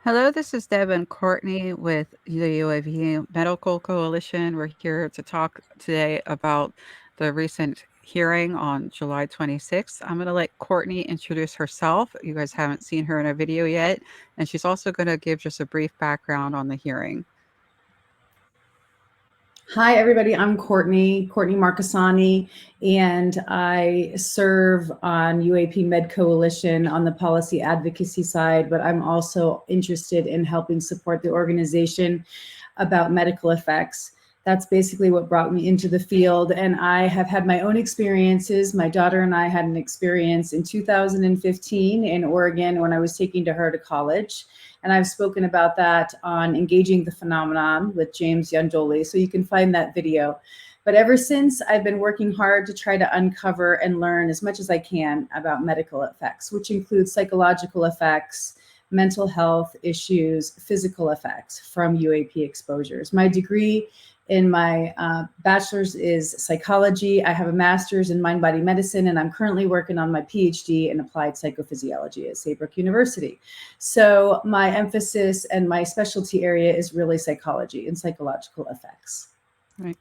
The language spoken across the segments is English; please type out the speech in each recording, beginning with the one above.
Hello, this is Deb and Courtney with the UAP Medical Coalition. We're here to talk today about the recent hearing on July 26th. I'm going to let Courtney introduce herself. You guys haven't seen her in a video yet, and she's also going to give just a brief background on the hearing. Hi, everybody. I'm Courtney Marchesani, and I serve on UAP Med Coalition on the policy advocacy side, but I'm also interested in helping support the organization about medical effects. That's basically what brought me into the field, and I have had my own experiences. My daughter and I had an experience in 2015 in Oregon when I was taking her to college. And I've spoken about that on Engaging the Phenomenon with James Yandoli. So you can find that video. But ever since, I've been working hard to try to uncover and learn as much as I can about medical effects, which includes psychological effects, mental health issues, physical effects from UAP exposures. My degree in my bachelor's is psychology. I have a master's in mind-body medicine, and I'm currently working on my PhD in applied psychophysiology at Saybrook University. So my emphasis and my specialty area is really psychology and psychological effects. Right.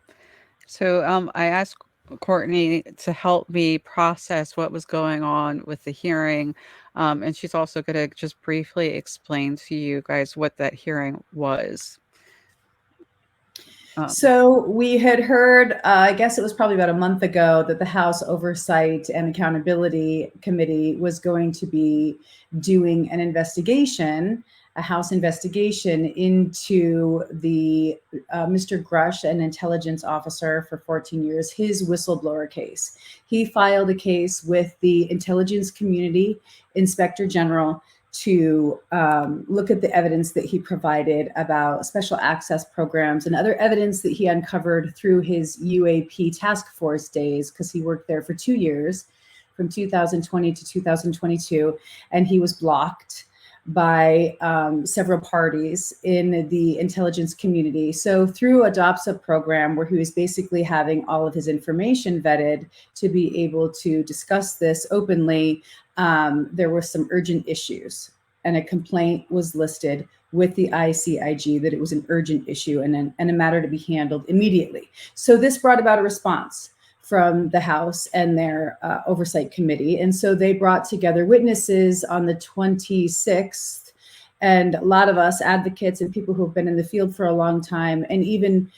So I asked Courtney to help me process what was going on with the hearing. And she's also going to just briefly explain to you guys what that hearing was. So we had heard, I guess it was probably about a month ago, that the House Oversight and Accountability Committee was going to be doing an investigation, a House investigation into the Mr. Grush, an intelligence officer for 14 years, his whistleblower case. He filed a case with the intelligence community inspector general to look at the evidence that he provided about special access programs and other evidence that he uncovered through his UAP task force days, because he worked there for 2 years, from 2020 to 2022, and he was blocked by several parties in the intelligence community. So through a DARPA program where he was basically having all of his information vetted to be able to discuss this openly, there were some urgent issues, and a complaint was listed with the ICIG that it was an urgent issue and a matter to be handled immediately. So this brought about a response from the House and their oversight committee. And so they brought together witnesses on the 26th, and a lot of us advocates and people who have been in the field for a long time, and even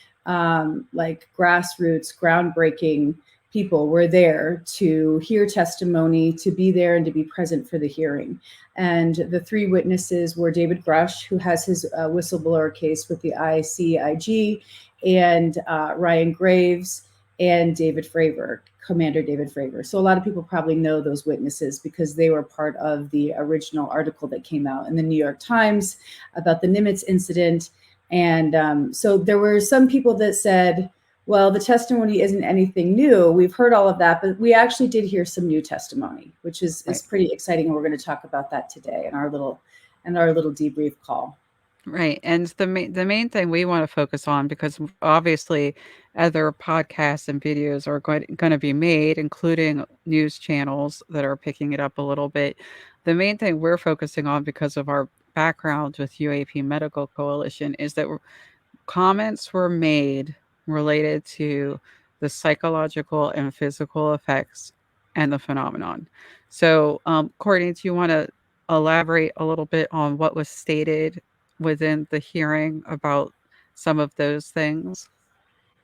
like grassroots, groundbreaking people were there to hear testimony, to be there and to be present for the hearing. And the three witnesses were David Grush, who has his whistleblower case with the ICIG, and Ryan Graves, and David Fravor, Commander David Fravor. So a lot of people probably know those witnesses because they were part of the original article that came out in the New York Times about the Nimitz incident. And so there were some people that said, well, the testimony isn't anything new. We've heard all of that, but we actually did hear some new testimony, which is pretty exciting. And we're going to talk about that today in our little debrief call. Right. And the main thing we want to focus on, because obviously other podcasts and videos are going to be made, including news channels that are picking it up a little bit. The main thing we're focusing on, because of our background with UAP Medical Coalition, is that comments were made related to the psychological and physical effects and the phenomenon. So, Courtney, do you want to elaborate a little bit on what was stated within the hearing about some of those things?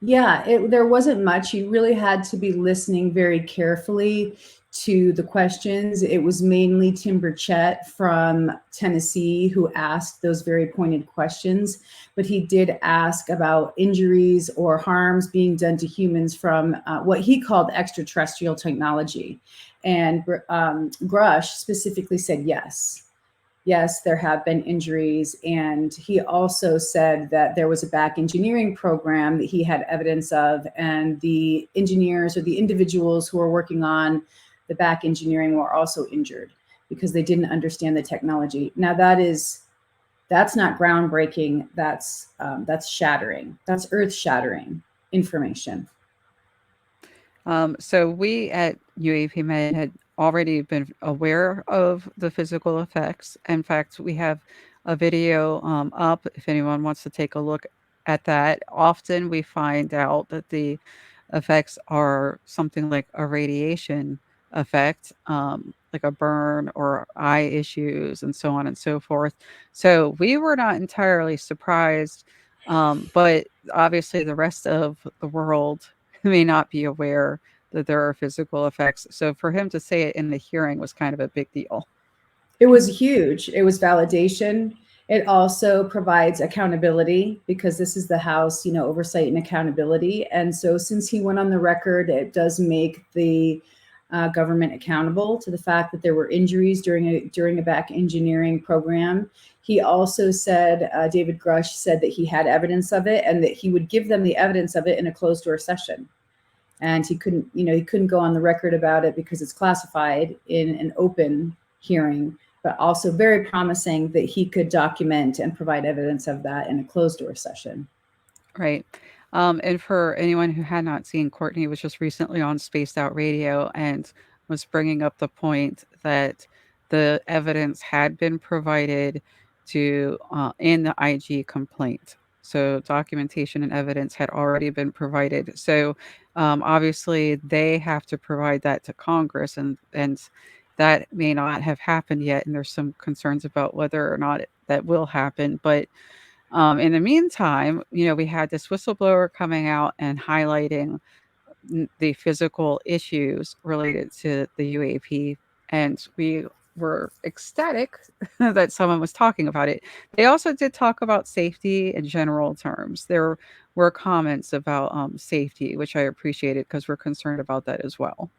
Yeah, there wasn't much. You really had to be listening very carefully to the questions. It was mainly Tim Burchett from Tennessee who asked those very pointed questions, but he did ask about injuries or harms being done to humans from what he called extraterrestrial technology. And Grush specifically said yes. Yes, there have been injuries. And he also said that there was a back engineering program that he had evidence of, and the engineers or the individuals who were working on the back engineering were also injured because they didn't understand the technology. Now that's not groundbreaking. That's shattering. That's earth-shattering information. So we at UAP Med had already been aware of the physical effects. In fact, we have a video up if anyone wants to take a look at that. Often we find out that the effects are something like a radiation effect, like a burn or eye issues, and so on and so forth. So we were not entirely surprised, but obviously the rest of the world may not be aware that there are physical effects. So for him to say it in the hearing was kind of a big deal. It was huge. It was validation. It also provides accountability because this is the House, oversight and accountability. And so, since he went on the record, it does make the government accountable to the fact that there were injuries during a back engineering program. He also said, David Grush said that he had evidence of it and that he would give them the evidence of it in a closed door session. And he couldn't go on the record about it because it's classified in an open hearing, but also very promising that he could document and provide evidence of that in a closed door session. Right. And for anyone who had not seen, Courtney was just recently on Spaced Out Radio and was bringing up the point that the evidence had been provided to in the IG complaint. So documentation and evidence had already been provided. So obviously they have to provide that to Congress, and that may not have happened yet. And there's some concerns about whether or not that will happen, but in the meantime, we had this whistleblower coming out and highlighting the physical issues related to the UAP, and we were ecstatic that someone was talking about it. They also did talk about safety in general terms. There were comments about safety, which I appreciated because we're concerned about that as well.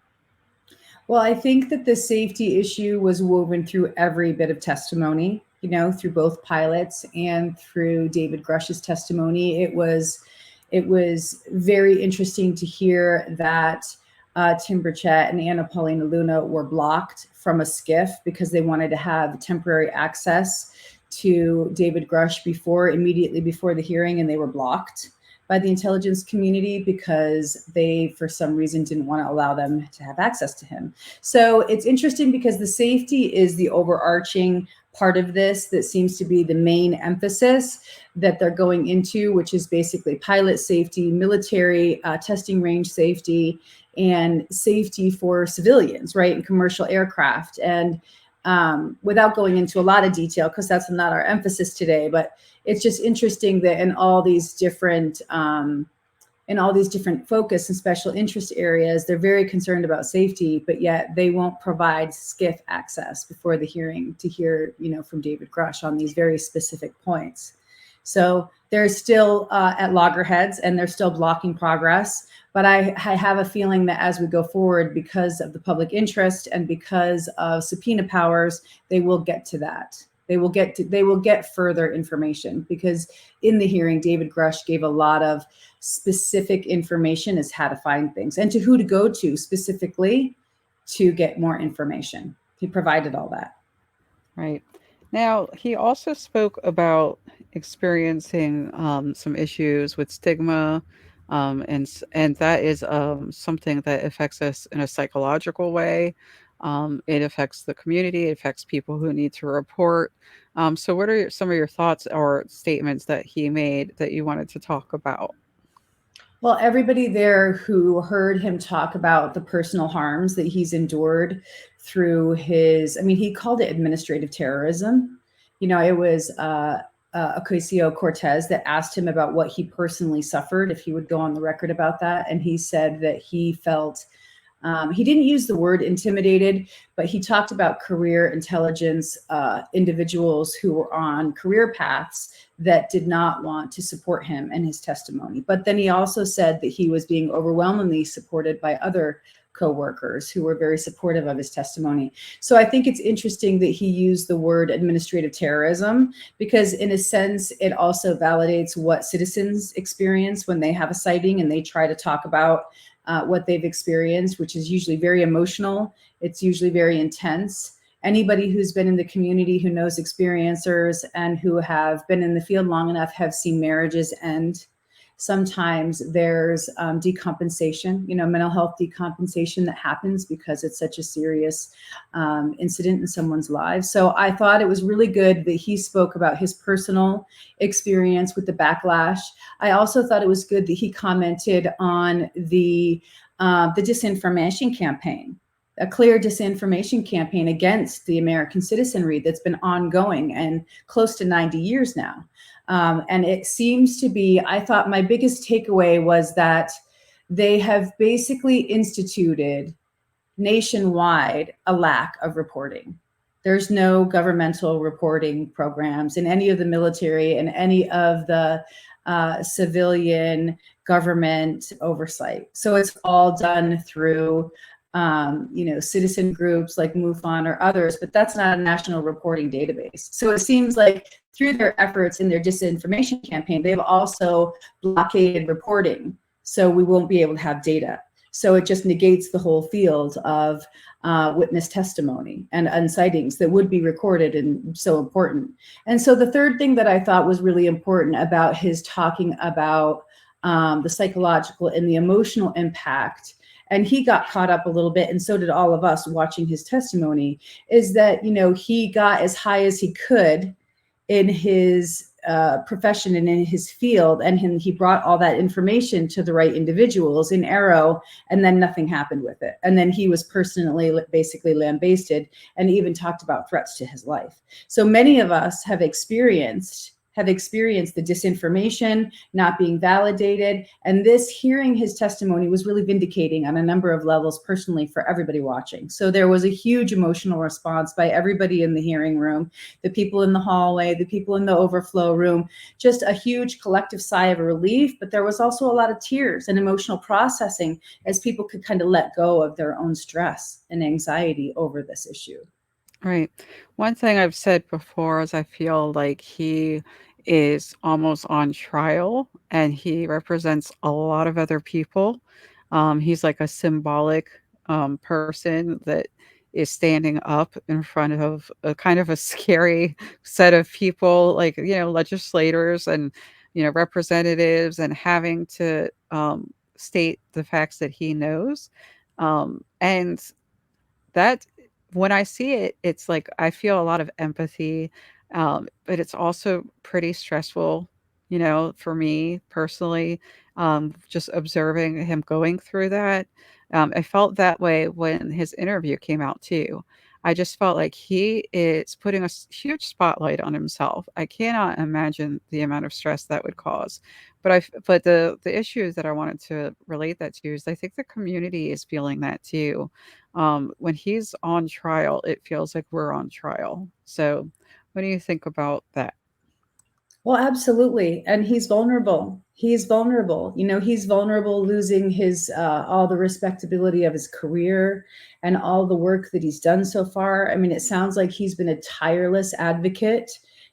Well, I think that the safety issue was woven through every bit of testimony, through both pilots and through David Grush's testimony. It was very interesting to hear that Tim Burchett and Anna Paulina Luna were blocked from a skiff because they wanted to have temporary access to David Grush immediately before the hearing, and they were blocked by the intelligence community because they, for some reason, didn't want to allow them to have access to him. So it's interesting because the safety is the overarching part of this that seems to be the main emphasis that they're going into, which is basically pilot safety, military testing range safety, and safety for civilians, right, and commercial aircraft. And without going into a lot of detail, because that's not our emphasis today, but it's just interesting that in all these different focus and special interest areas, they're very concerned about safety, but yet they won't provide skiff access before the hearing to hear, from David Grush on these very specific points. So they're still at loggerheads and they're still blocking progress. But I have a feeling that as we go forward, because of the public interest and because of subpoena powers, they will get to that. They will get further information, because in the hearing, David Grush gave a lot of specific information as how to find things and to who to go to specifically to get more information. He provided all that. Right. Now, he also spoke about experiencing some issues with stigma, and that is something that affects us in a psychological way. It affects the community. It affects people who need to report. So, what are some of your thoughts or statements that he made that you wanted to talk about? Well, everybody there who heard him talk about the personal harms that he's endured through he called it administrative terrorism. It was Ocasio-Cortez that asked him about what he personally suffered, if he would go on the record about that. And he said that he felt, he didn't use the word intimidated, but he talked about career intelligence individuals who were on career paths that did not want to support him and his testimony. But then he also said that he was being overwhelmingly supported by other co-workers who were very supportive of his testimony. So I think it's interesting that he used the word administrative terrorism, because in a sense, it also validates what citizens experience when they have a sighting and they try to talk about what they've experienced, which is usually very emotional. It's usually very intense. Anybody who's been in the community, who knows experiencers and who have been in the field long enough, have seen marriages end. Sometimes there's decompensation, mental health decompensation that happens because it's such a serious incident in someone's lives. So I thought it was really good that he spoke about his personal experience with the backlash. I also thought it was good that he commented on the disinformation campaign, a clear disinformation campaign against the American citizenry that's been ongoing and close to 90 years now. And it seems to be, I thought my biggest takeaway was that they have basically instituted nationwide a lack of reporting. There's no governmental reporting programs in any of the military and any of the civilian government oversight. So it's all done through citizen groups like MUFON or others, but that's not a national reporting database. So it seems like through their efforts in their disinformation campaign, they've also blockaded reporting. So we won't be able to have data. So it just negates the whole field of witness testimony and sightings that would be recorded and so important. And so the third thing that I thought was really important about his talking about the psychological and the emotional impact, and he got caught up a little bit, and so did all of us watching his testimony, is that, he got as high as he could in his profession and in his field, and he brought all that information to the right individuals in Arrow, and then nothing happened with it. And then he was personally basically lambasted and even talked about threats to his life. So many of us have experienced the disinformation, not being validated. And this, hearing his testimony, was really vindicating on a number of levels personally for everybody watching. So there was a huge emotional response by everybody in the hearing room, the people in the hallway, the people in the overflow room, just a huge collective sigh of relief. But there was also a lot of tears and emotional processing as people could kind of let go of their own stress and anxiety over this issue. Right. One thing I've said before is I feel like he is almost on trial and he represents a lot of other people. He's like a symbolic person that is standing up in front of a kind of a scary set of people, like, legislators and, representatives, and having to state the facts that he knows. And that when I see it, it's like I feel a lot of empathy, but it's also pretty stressful, for me personally, just observing him going through that. I felt that way when his interview came out too. I just felt like he is putting a huge spotlight on himself. I cannot imagine the amount of stress that would cause. But the issue that I wanted to relate that to is I think the community is feeling that too. When he's on trial, it feels like we're on trial. So, what do you think about that? Well, absolutely. And he's vulnerable. He's vulnerable. He's vulnerable losing his all the respectability of his career and all the work that he's done so far. I mean, it sounds like he's been a tireless advocate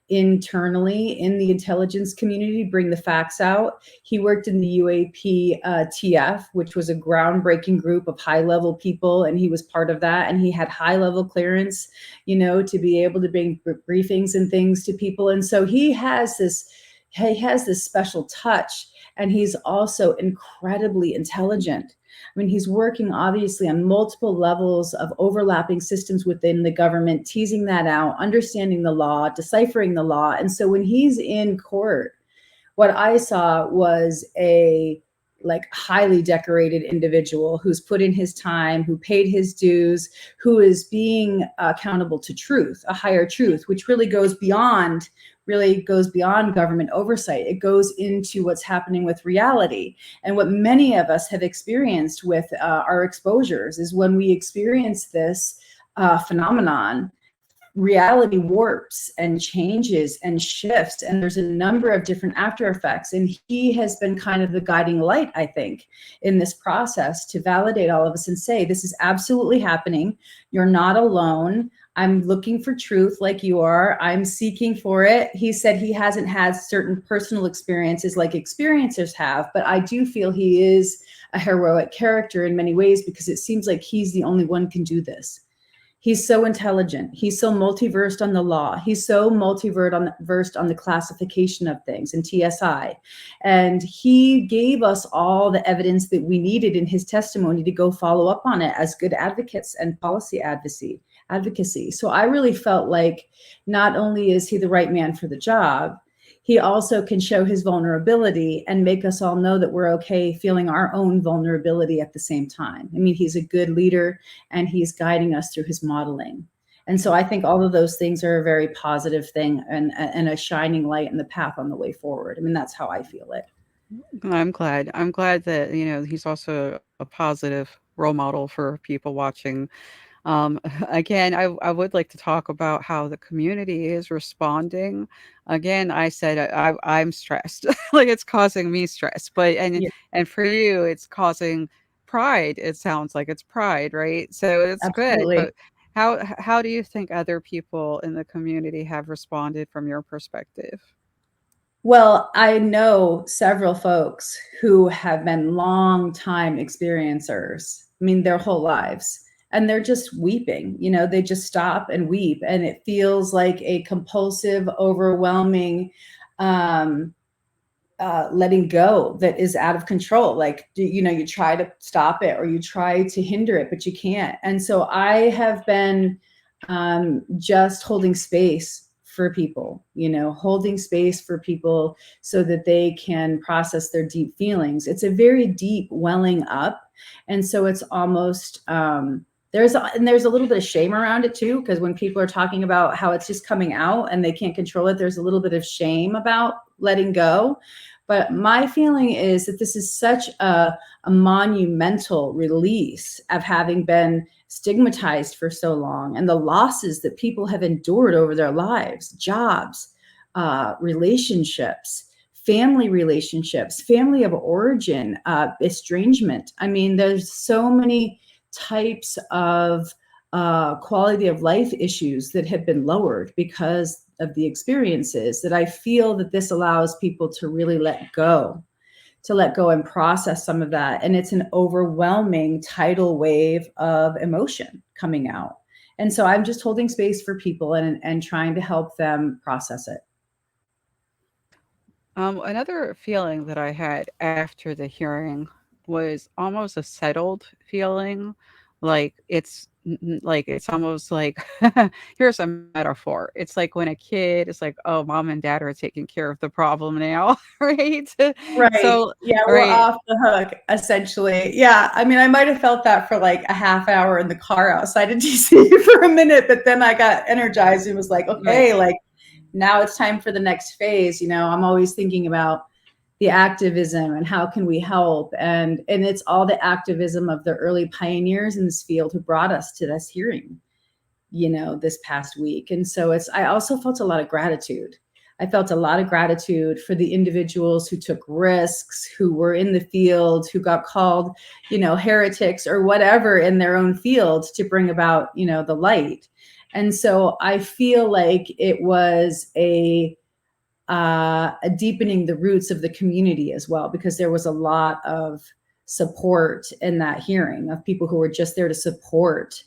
internally in the intelligence community, bring the facts out. He worked in the UAP TF, which was a groundbreaking group of high-level people, and he was part of that. And he had high-level clearance, to be able to bring briefings and things to people. And so he has this special touch, and he's also incredibly intelligent. I mean, he's working obviously on multiple levels of overlapping systems within the government, teasing that out, understanding the law, deciphering the law. And so when he's in court, what I saw was a highly decorated individual who's put in his time, who paid his dues, who is being accountable to truth, a higher truth, which really goes beyond government oversight. It goes into what's happening with reality. And what many of us have experienced with our exposures is when we experience this phenomenon, reality warps and changes and shifts, and there's a number of different after effects. And he has been kind of the guiding light, I think, in this process to validate all of us and say, this is absolutely happening. You're not alone. I'm looking for truth like you are. I'm seeking for it. He said he hasn't had certain personal experiences like experiencers have, but I do feel he is a heroic character in many ways because it seems like he's the only one can do this. He's so intelligent. He's so multiversed on the law. He's so versed on the classification of things and TSI. And he gave us all the evidence that we needed in his testimony to go follow up on it as good advocates and policy advocacy. So I really felt like not only is he the right man for the job, he also can show his vulnerability and make us all know that we're okay feeling our own vulnerability at the same time. I mean, he's a good leader and he's guiding us through his modeling. And so I think all of those things are a very positive thing and a shining light in the path on the way forward. I mean, that's how I feel it. I'm glad. I'm glad that, he's also a positive role model for people watching. Again, I would like to talk about how the community is responding. Again, I said I'm stressed, like it's causing me stress, but Yeah, and for you, it's causing pride. It sounds like it's pride, right? So it's good. absolutely. But how do you think other people in the community have responded from your perspective? Well, I know several folks who have been long time experiencers. I mean, their whole lives. And they're just weeping, they just stop and weep. And it feels like a compulsive, overwhelming um, letting go that is out of control. Like, you try to stop it or you try to hinder it, but you can't. And so I have been just holding space for people, holding space for people so that they can process their deep feelings. It's a very deep welling up. And so it's almost, there's a little bit of shame around it too, because when people are talking about how it's just coming out and they can't control it, there's a little bit of shame about letting go. But my feeling is that this is such a monumental release of having been stigmatized for so long and the losses that people have endured over their lives, jobs, relationships, family of origin, estrangement. I mean, there's so many types of quality of life issues that have been lowered because of the experiences that I feel that this allows people to really let go and process some of that. And it's an overwhelming tidal wave of emotion coming out. And so I'm just holding space for people and trying to help them process it. Another feeling that I had after the hearing was almost a settled feeling, like like it's almost like here's a metaphor. It's like when a kid is like, "Oh, mom and dad are taking care of the problem now," right? Right. So, Yeah, we're right, off the hook, essentially. Yeah. I mean, I might have felt that for like a half hour in the car outside of DC for a minute, but then I got energized and was like, right, okay, like now it's time for the next phase. I'm always thinking about the activism and how can we help. And it's all the activism of the early pioneers in this field who brought us to this hearing, this past week. And so I also felt a lot of gratitude. I felt a lot of gratitude for the individuals who took risks, who were in the field, who got called, heretics or whatever in their own field to bring about, the light. And so I feel like it was a deepening the roots of the community as well, because there was a lot of support in that hearing of people who were just there to support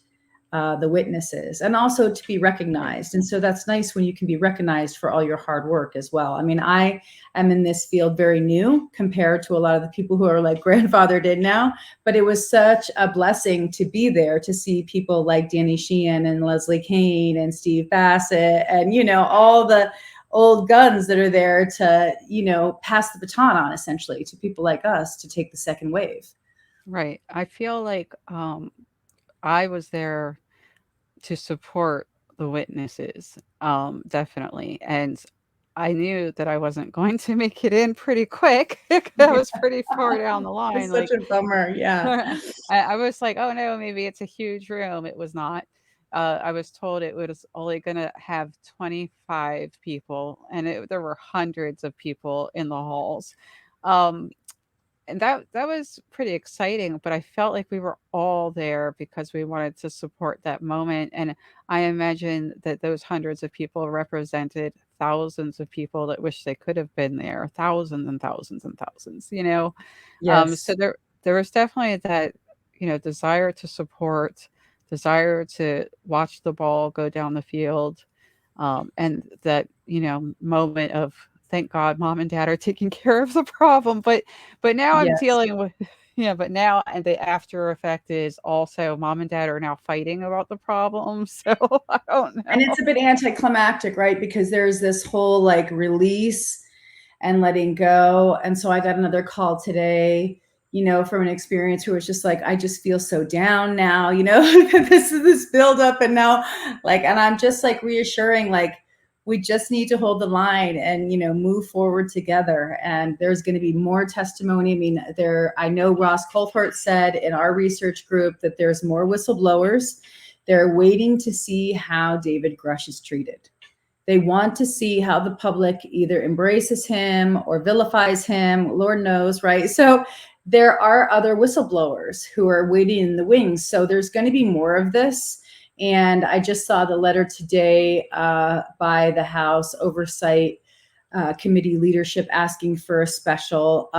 the witnesses and also to be recognized. And so that's nice when you can be recognized for all your hard work as well. I mean, I am in this field very new compared to a lot of the people who are like grandfathered in now, but it was such a blessing to be there to see people like Danny Sheehan and Leslie Kane and Steve Bassett and, all the old guns that are there to, pass the baton on essentially to people like us to take the second wave. right. I feel like I was there to support the witnesses, definitely. And I knew that I wasn't going to make it in pretty quick. I was pretty far down the line. It's such Like, a bummer. Yeah. I was like, oh no, maybe it's a huge room. It was not. I was told it was only going to have 25 people, and there were hundreds of people in the halls. Um, and that was pretty exciting, but I felt like we were all there because we wanted to support that moment. And I imagine that those hundreds of people represented thousands of people that wish they could have been there, thousands and thousands and thousands, So Yes. there was definitely that, desire to support, desire to watch the ball go down the field, and that moment of thank God mom and dad are taking care of the problem. But now I'm Yes. dealing with yeah, but now and the after effect is also mom and dad are now fighting about the problem. So I don't And know. it's a bit anticlimactic, right? Because there's this whole like release and letting go. And so I got another call today, from an experience who was just like, I just feel so down now, this is this buildup. And now, like, and I'm just like reassuring, like, we just need to hold the line and, move forward together. And there's going to be more testimony. I mean, I know Ross Coulthart said in our research group that there's more whistleblowers. They're waiting to see how David Grush is treated. They want to see how the public either embraces him or vilifies him, Lord knows, right? So there are other whistleblowers who are waiting in the wings. So there's going to be more of this. And I just saw the letter today by the House Oversight Committee leadership asking for a special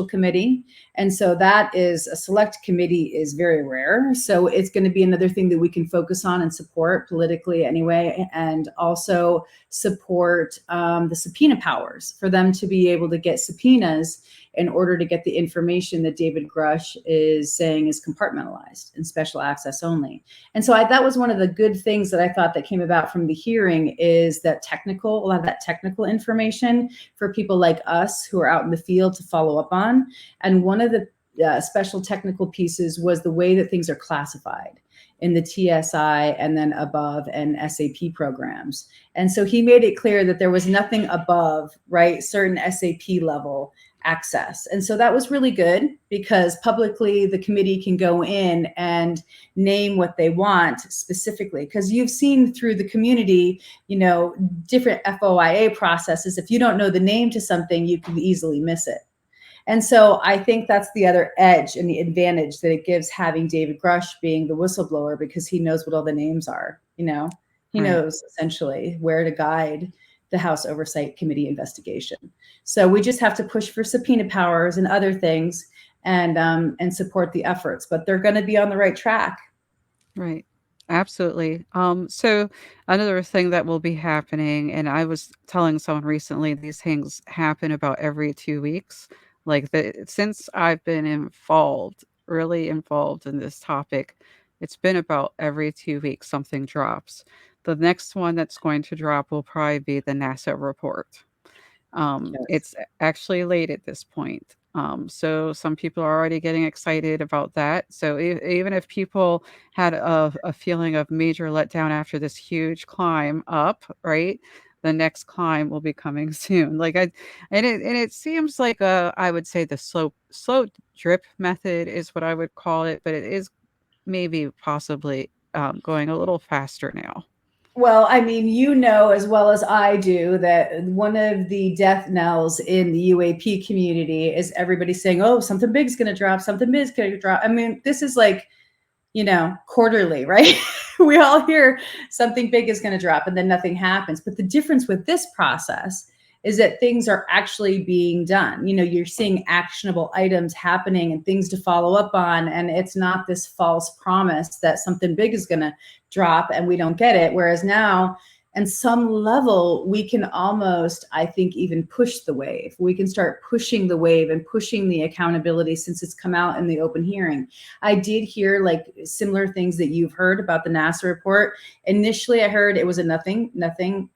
committee. And so that is a select committee is very rare. So it's going to be another thing that we can focus on and support politically anyway, and also support the subpoena powers for them to be able to get subpoenas in order to get the information that David Grush is saying is compartmentalized and special access only. And so that was one of the good things that I thought that came about from the hearing is that a lot of that technical information for people like us who are out in the field to follow up on. And one of the special technical pieces was the way that things are classified in the TSI and then above and SAP programs. And so he made it clear that there was nothing above, right, certain SAP level access. And so that was really good because publicly the committee can go in and name what they want specifically, because you've seen through the community, different FOIA processes. If you don't know the name to something, you can easily miss it. And so I think that's the other edge and the advantage that it gives having David Grush being the whistleblower, because he knows what all the names are. He Right. knows essentially where to guide the House Oversight Committee investigation. So we just have to push for subpoena powers and other things and support the efforts, but they're going to be on the right track. Right. Absolutely. So another thing that will be happening, and I was telling someone recently, these things happen about every 2 weeks. Like since I've been involved, really involved in this topic, it's been about every 2 weeks something drops. The next one that's going to drop will probably be the NASA report. Yes. It's actually late at this point. So some people are already getting excited about that. So even if people had a feeling of major letdown after this huge climb up, right? The next climb will be coming soon. And it seems like I would say the slow drip method is what I would call it, but it is maybe possibly going a little faster now. Well, I mean, as well as I do that one of the death knells in the UAP community is everybody saying, oh, something big's going to drop, something big's going to drop. I mean, this is like, quarterly, right? We all hear something big is going to drop and then nothing happens. But the difference with this process is that things are actually being done. You're seeing actionable items happening and things to follow up on. And it's not this false promise that something big is going to drop and we don't get it. Whereas now, and some level, we can almost, I think, even push the wave. We can start pushing the wave and pushing the accountability since it's come out in the open hearing. I did hear like similar things that you've heard about the NASA report. Initially, I heard it was a nothing,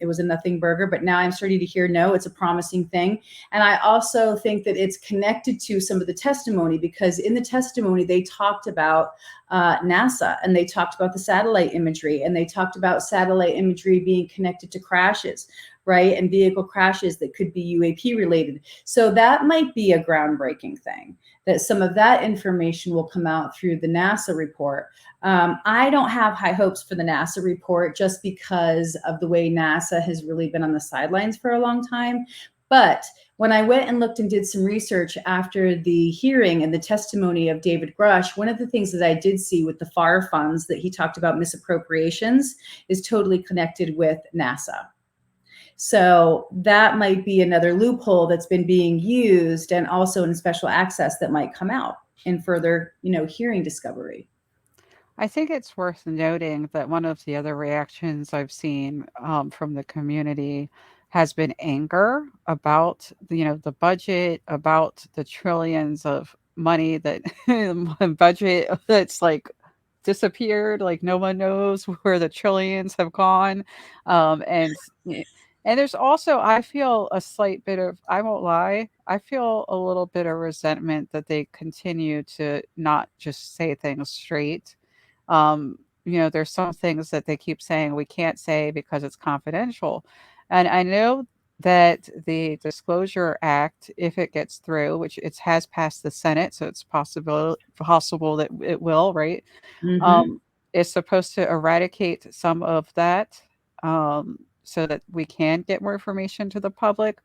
it was a nothing burger, but now I'm starting to hear, no, it's a promising thing. And I also think that it's connected to some of the testimony, because in the testimony, they talked about NASA, and they talked about the satellite imagery, and they talked about satellite imagery being connected to crashes, right? And vehicle crashes that could be UAP related. So that might be a groundbreaking thing, that some of that information will come out through the NASA report. I don't have high hopes for the NASA report just because of the way NASA has really been on the sidelines for a long time. But when I went and looked and did some research after the hearing and the testimony of David Grush, one of the things that I did see with the FAR funds that he talked about misappropriations is totally connected with NASA. So that might be another loophole that's been being used, and also in special access that might come out in further, hearing discovery. I think it's worth noting that one of the other reactions I've seen from the community has been anger about the budget, about the trillions of money that budget that's like disappeared, like no one knows where the trillions have gone, and and there's also, I feel a slight bit of, I won't lie, I feel a little bit of resentment that they continue to not just say things straight. There's some things that they keep saying we can't say because it's confidential. And I know that the Disclosure Act, if it gets through, which it has passed the Senate, so it's possible that it will, right? Mm-hmm. Um, is supposed to eradicate some of that, so that we can get more information to the public.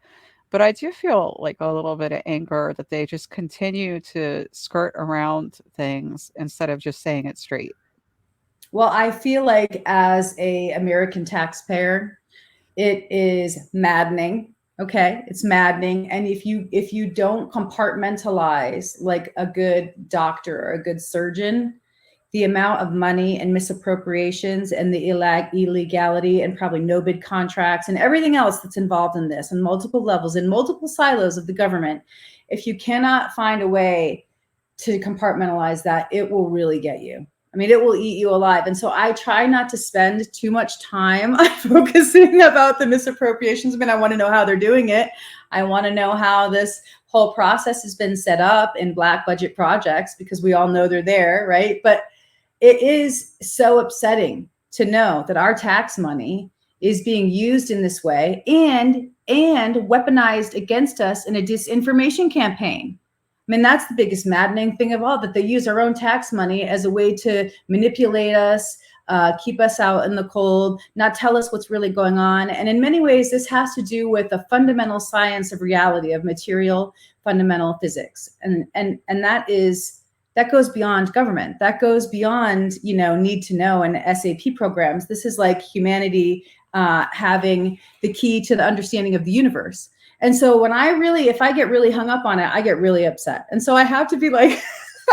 But I do feel like a little bit of anger that they just continue to skirt around things instead of just saying it straight. Well, I feel like as a American taxpayer, it is maddening. Okay, it's maddening. And if you don't compartmentalize like a good doctor or a good surgeon, the amount of money and misappropriations and the illegality and probably no bid contracts and everything else that's involved in this and multiple levels and multiple silos of the government, if you cannot find a way to compartmentalize that, it will really get you. I mean, it will eat you alive. And so I try not to spend too much time focusing about the misappropriations. I mean, I want to know how they're doing it. I want to know how this whole process has been set up in Black budget projects, because we all know they're there, right? But it is so upsetting to know that our tax money is being used in this way and weaponized against us in a disinformation campaign. I mean, that's the biggest maddening thing of all, that they use our own tax money as a way to manipulate us, keep us out in the cold, not tell us what's really going on. And in many ways, this has to do with the fundamental science of reality, of material fundamental physics. And that goes beyond government. That goes beyond, need to know and SAP programs. This is like humanity having the key to the understanding of the universe. And so if I get really hung up on it, I get really upset. And so I have to be like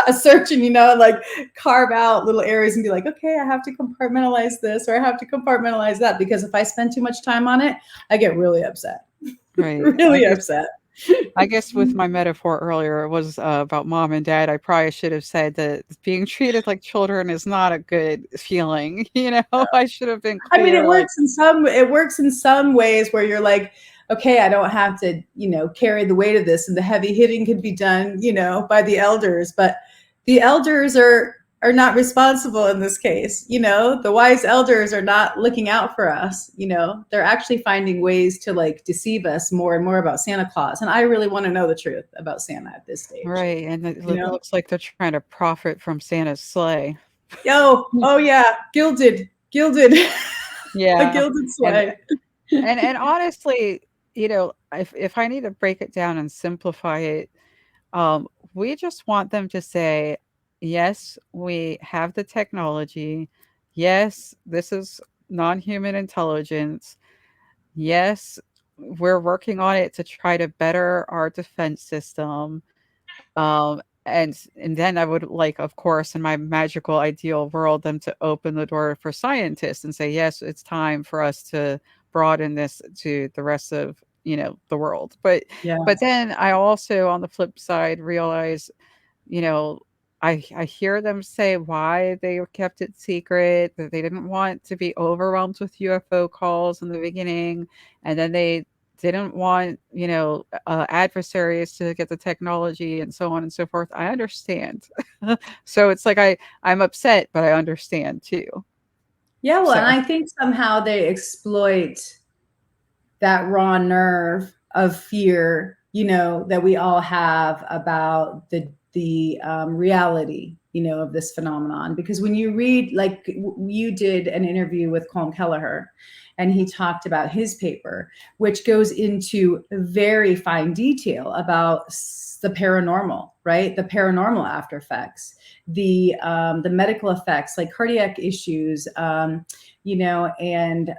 a surgeon, like carve out little areas and be like, okay, I have to compartmentalize this, or I have to compartmentalize that, because if I spend too much time on it, I get really upset, Right. really upset. I guess with my metaphor earlier, it was about mom and dad. I probably should have said that being treated like children is not a good feeling. I should have been I mean, clear. Like, it works in some ways where you're like, okay, I don't have to, carry the weight of this, and the heavy hitting can be done, by the elders. But the elders are not responsible in this case. The wise elders are not looking out for us. They're actually finding ways to like deceive us more and more about Santa Claus. And I really want to know the truth about Santa at this stage. right. And it You know, looks like they're trying to profit from Santa's sleigh. oh yeah, gilded, a Yeah. gilded And sleigh. and honestly, if I need to break it down and simplify it, we just want them to say, yes, we have the technology. Yes, this is non-human intelligence. Yes, we're working on it to try to better our defense system. And then I would like, of course, in my magical ideal world, them to open the door for scientists and say, yes, it's time for us to broaden this to the rest of the world. Yeah. But then I also, on the flip side, realize, you know, I hear them say why they kept it secret, that they didn't want to be overwhelmed with UFO calls in the beginning, and then they didn't want, adversaries to get the technology and so on and so forth. I understand. So it's like I'm upset, but I understand too. Yeah, well, and So I think somehow they exploit that raw nerve of fear, that we all have about the reality, of this phenomenon. Because when you read, like you did an interview with Colm Kelleher, and he talked about his paper, which goes into very fine detail about the paranormal, right? The paranormal after effects, the medical effects, like cardiac issues, and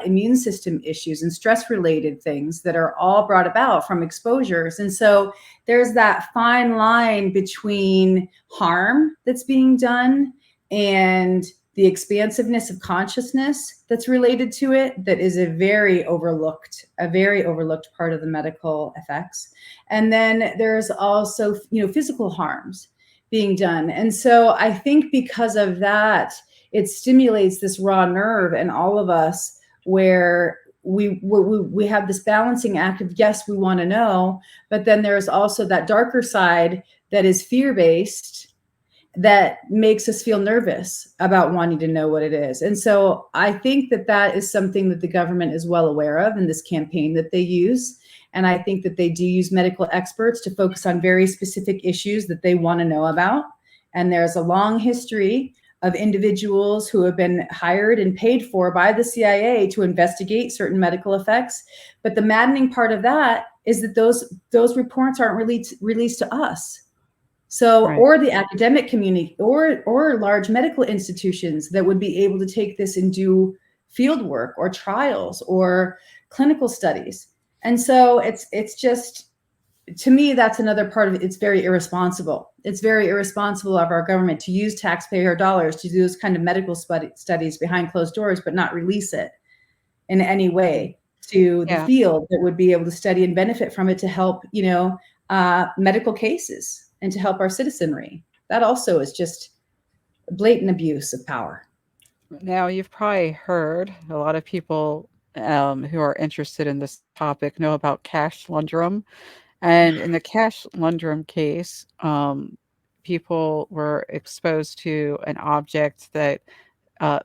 immune system issues and stress related things that are all brought about from exposures. And so there's that fine line between harm that's being done and the expansiveness of consciousness that's related to it, that is a very overlooked part of the medical effects. And then there's also physical harms being done. And so I think because of that, it stimulates this raw nerve in all of us, where we have this balancing act of, yes, we want to know, but then there's also that darker side that is fear-based, that makes us feel nervous about wanting to know what it is. And so I think that that is something that the government is well aware of in this campaign that they use. And I think that they do use medical experts to focus on very specific issues that they want to know about. And there's a long history of individuals who have been hired and paid for by the CIA to investigate certain medical effects. But the maddening part of that is that those reports aren't really released to us. So, Right. or the academic community, or large medical institutions that would be able to take this and do field work or trials or clinical studies. And so it's just, to me, that's another part of it. It's very irresponsible. It's very irresponsible of our government to use taxpayer dollars to do those kind of medical studies behind closed doors, but not release it in any way to the Yeah. field that would be able to study and benefit from it to help, medical cases and to help our citizenry. That also is just blatant abuse of power. Now, you've probably heard a lot of people who are interested in this topic know about cash Flundrum. And in the cash Lundrum case, people were exposed to an object that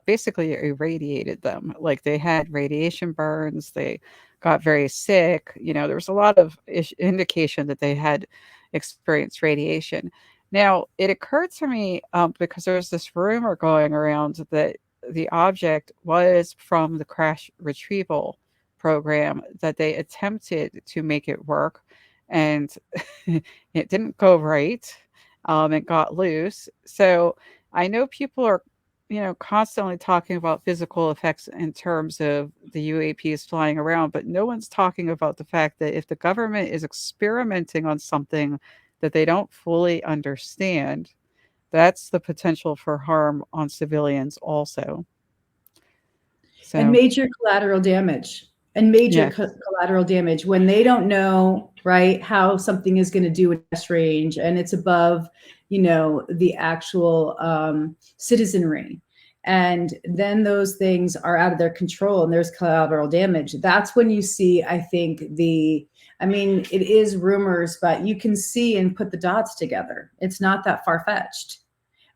basically irradiated them. Like they had radiation burns, they got very sick. There was a lot of indication that they had experienced radiation. Now, it occurred to me because there was this rumor going around that the object was from the crash retrieval program, that they attempted to make it work and it didn't go right. It got loose. So I know people are constantly talking about physical effects in terms of the UAPs flying around, but no one's talking about the fact that if the government is experimenting on something that they don't fully understand, that's the potential for harm on civilians also. And So, major collateral damage, yeah, collateral damage when they don't know, right, how something is going to do in test range, and it's above, the actual citizenry. And then those things are out of their control and there's collateral damage. That's when you see, I think, it is rumors, but you can see and put the dots together. It's not that far-fetched.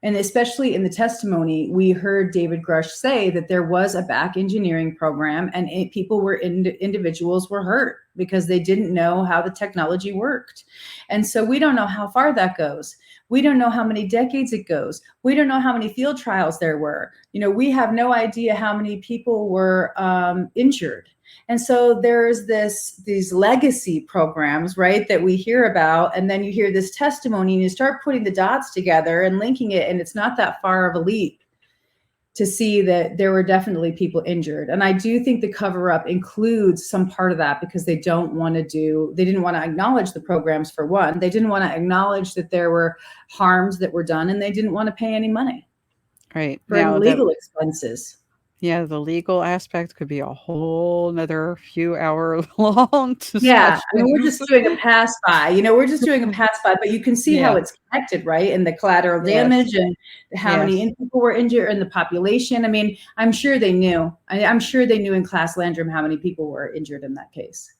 And especially in the testimony, we heard David Grush say that there was a back engineering program, and individuals were hurt because they didn't know how the technology worked. And so we don't know how far that goes. We don't know how many decades it goes. We don't know how many field trials there were. We have no idea how many people were injured. And so there's these legacy programs, right, that we hear about, and then you hear this testimony and you start putting the dots together and linking it, and it's not that far of a leap to see that there were definitely people injured. And I do think the cover-up includes some part of that, because they didn't want to acknowledge the programs, for one. They didn't want to acknowledge that there were harms that were done, and they didn't want to pay any money right. for any Now that legal expenses. yeah, the legal aspect could be a whole another few hour long Yeah, I mean, we're discussions. just doing a pass by, we're just doing a pass by, but you can see how Yeah. it's connected, right? And the collateral Yes. damage and how many Yes. people were injured in the population. I mean, I'm sure they knew. I'm sure they knew in Class Landrum how many people were injured in that case.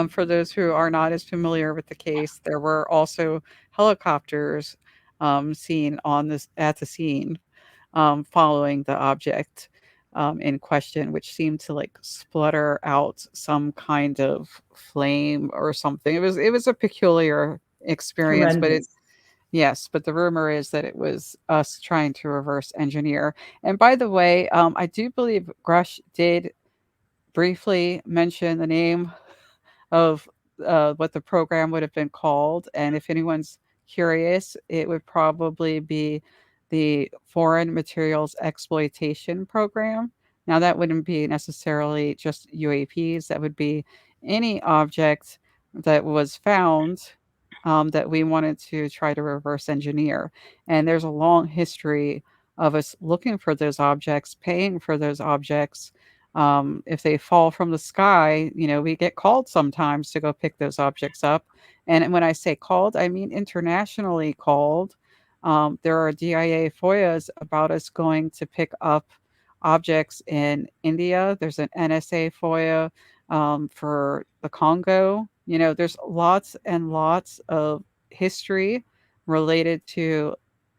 For those who are not as familiar with the case, there were also helicopters seen on this at the scene following the object in question, which seemed to like splutter out some kind of flame or something. It was a peculiar experience, but Horrendous. yes, but the rumor is that it was us trying to reverse engineer. And by the way, I do believe Grush did briefly mention the name of what the program would have been called. And if anyone's curious, it would probably be the Foreign Materials Exploitation Program. Now, that wouldn't be necessarily just UAPs, that would be any object that was found that we wanted to try to reverse engineer. And there's a long history of us looking for those objects, paying for those objects. If they fall from the sky, we get called sometimes to go pick those objects up. And when I say called, I mean internationally called. There are DIA FOIAs about us going to pick up objects in India. There's an NSA FOIA for the Congo. There's lots and lots of history related to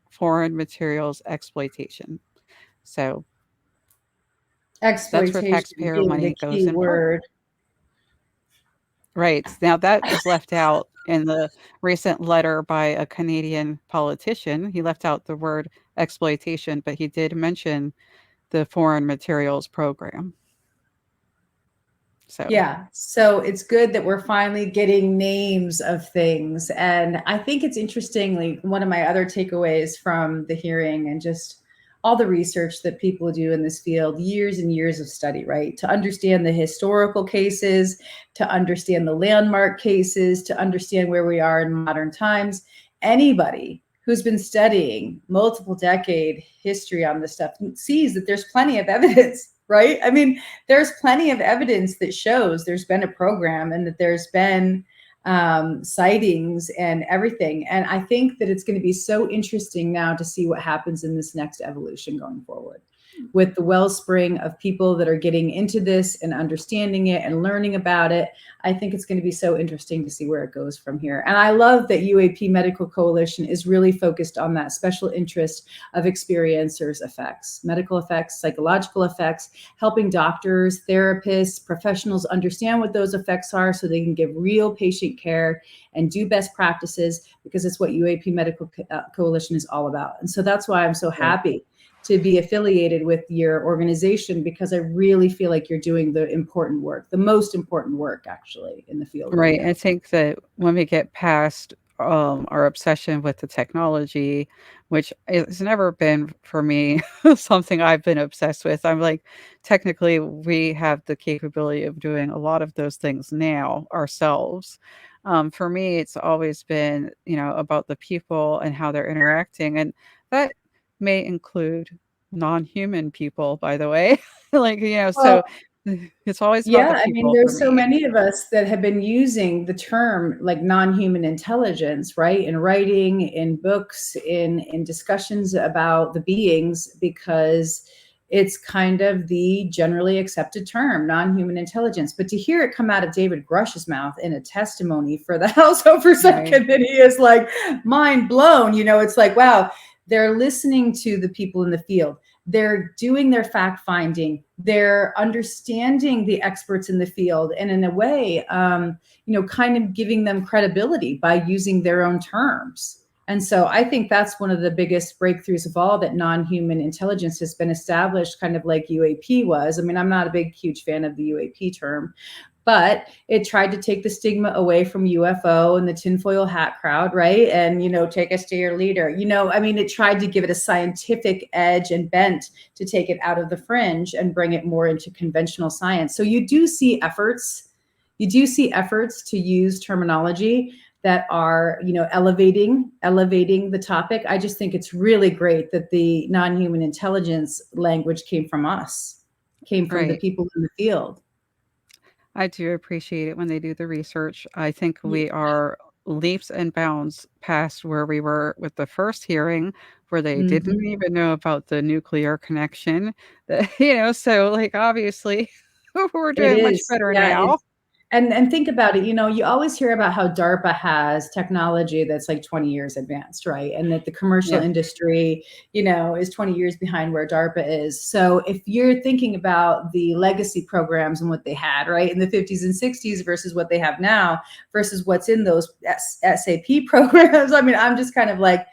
foreign materials exploitation. So that's where Exploitation taxpayer being the money goes key in part. word. Right. Now that was left out in the recent letter by a Canadian politician. He left out the word exploitation, but he did mention the foreign materials program. So, Yeah. So it's good that we're finally getting names of things. And I think it's interestingly, one of my other takeaways from the hearing and just all the research that people do in this field, years and years of study, right? To understand the historical cases, to understand the landmark cases, to understand where we are in modern times. Anybody who's been studying multiple decade history on this stuff sees that there's plenty of evidence, right? I mean, there's plenty of evidence that shows there's been a program and that there's been sightings and everything. And I think that it's going to be so interesting now to see what happens in this next evolution going forward with the wellspring of people that are getting into this and understanding it and learning about it. I think it's going to be so interesting to see where it goes from here. And I love that UAP Medical Coalition is really focused on that special interest of experiencers' effects, medical effects, psychological effects, helping doctors, therapists, professionals understand what those effects are so they can give real patient care and do best practices, because it's what UAP Medical Coalition is all about. And so that's why I'm so happy to be affiliated with your organization, because I really feel like you're doing the important work, the most important work actually in the field right right. now. I think that when we get past our obsession with the technology, which has never been for me something I've been obsessed with. I'm like, technically, we have the capability of doing a lot of those things now ourselves. For me, it's always been, about the people and how they're interacting. And that may include non-human people, by the way. Like, Well, so it's always about the yeah, I mean, people for there's so me. many of us that have been using the term like non-human intelligence, right? In writing, in books, in discussions about the beings, because it's kind of the generally accepted term, non-human intelligence. But to hear it come out of David Grush's mouth in a testimony for the House Oversight Right. Committee is like mind blown. It's like, wow, they're listening to the people in the field. They're doing their fact finding. They're understanding the experts in the field, and in a way, kind of giving them credibility by using their own terms. And so I think that's one of the biggest breakthroughs of all, that non-human intelligence has been established, kind of like UAP was. I mean, I'm not a big, huge fan of the UAP term, but it tried to take the stigma away from UFO and the tinfoil hat crowd, right? And, take us to your leader. I mean, it tried to give it a scientific edge and bent to take it out of the fringe and bring it more into conventional science. So you do see efforts to use terminology that are, elevating the topic. I just think it's really great that the non-human intelligence language came from the Right. people in the field. I do appreciate it when they do the research. I think we are leaps and bounds past where we were with the first hearing, where they didn't Mhm. even know about the nuclear connection. So like obviously we're It doing much is. better Yeah, now. and think about it, you always hear about how DARPA has technology that's like 20 years advanced, right? And that the commercial Yeah. industry, is 20 years behind where DARPA is. So if you're thinking about the legacy programs and what they had, right, in the 50s and 60s versus what they have now versus what's in those SAP programs, I mean, I'm just kind of like,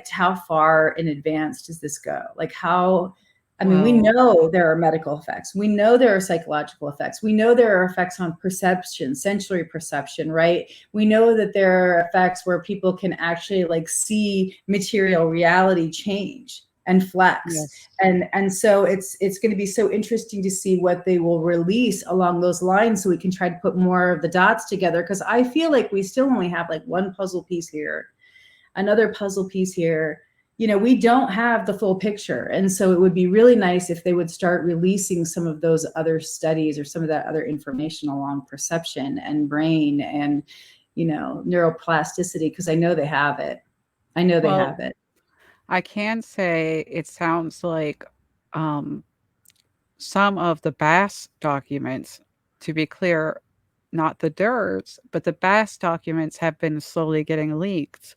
how far in advance does this go? Like, how I mean, we Well, know there are medical effects. We know there are psychological effects. We know there are effects on perception, sensory perception, right? We know that there are effects where people can actually like see material reality change and flex. yes. And so it's going to be so interesting to see what they will release along those lines so we can try to put more of the dots together, because I feel like we still only have like one puzzle piece here, another puzzle piece here. You know, we don't have the full picture. And so it would be really nice if they would start releasing some of those other studies or some of that other information along perception and brain and, you know, neuroplasticity, because I know they have it. I know they Well, have it. I can say it sounds like um, some of the Bass documents, to be clear, not the DERS, but the Bass documents have been slowly getting leaked.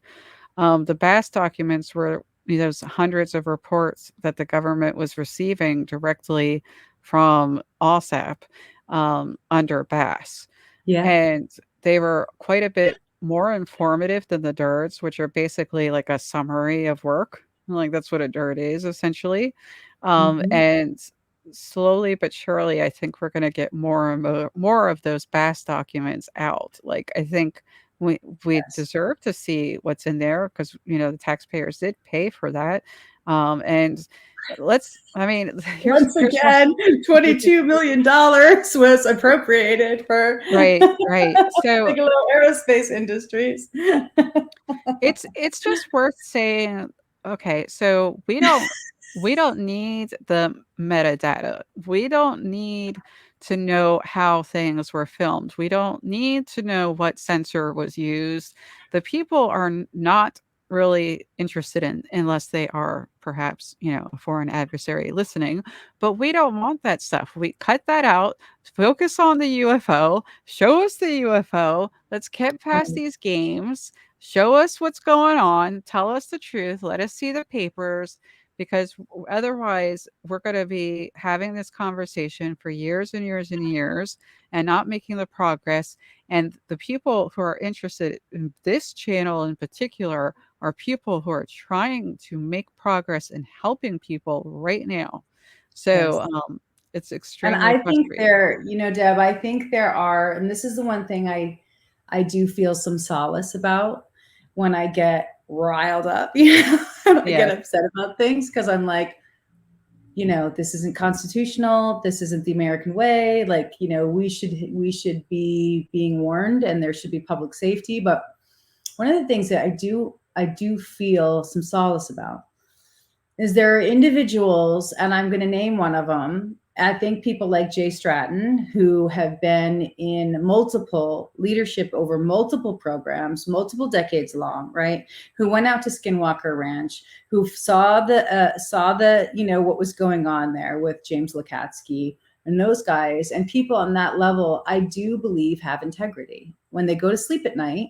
The Bass documents were those hundreds of reports that the government was receiving directly from OSAP under Bass. Yeah. And they were quite a bit more informative than the DIRDs, which are basically like a summary of work. Like that's what a DIRD is essentially. Mm-hmm. And slowly but surely, I think we're going to get more and more of those BAS documents out. Like I think we Yes. deserve to see what's in there because the taxpayers did pay for that. And I mean, Once here's one. again, $22 million was appropriated for Right, right. So Bigelow Aerospace Industries. it's just worth saying, okay, so we don't need the metadata. We don't need to know how things were filmed. We don't need to know what sensor was used. The people are not really interested in unless they are perhaps, a foreign adversary listening, but we don't want that stuff. We cut that out, focus on the UFO, show us the UFO. Let's get past Right. these games. Show us what's going on, tell us the truth, let us see the papers, because otherwise we're going to be having this conversation for years and years and years and not making the progress. And the people who are interested in this channel in particular are people who are trying to make progress in helping people right now. So Yes. it's And extremely I think frustrating. there, you know, Deb, I think there are, and this is the one thing I do feel some solace about when I get riled up, when I get Yes. upset about things, because I'm like, this isn't constitutional, this isn't the American way. Like, we should be being warned, and there should be public safety. But one of the things that I do feel some solace about is there are individuals, and I'm going to name one of them. I think people like Jay Stratton, who have been in multiple leadership over multiple programs, multiple decades long, right? Who went out to Skinwalker Ranch, who saw the what was going on there with James Lukatsky and those guys, and people on that level, I do believe have integrity. When they go to sleep at night,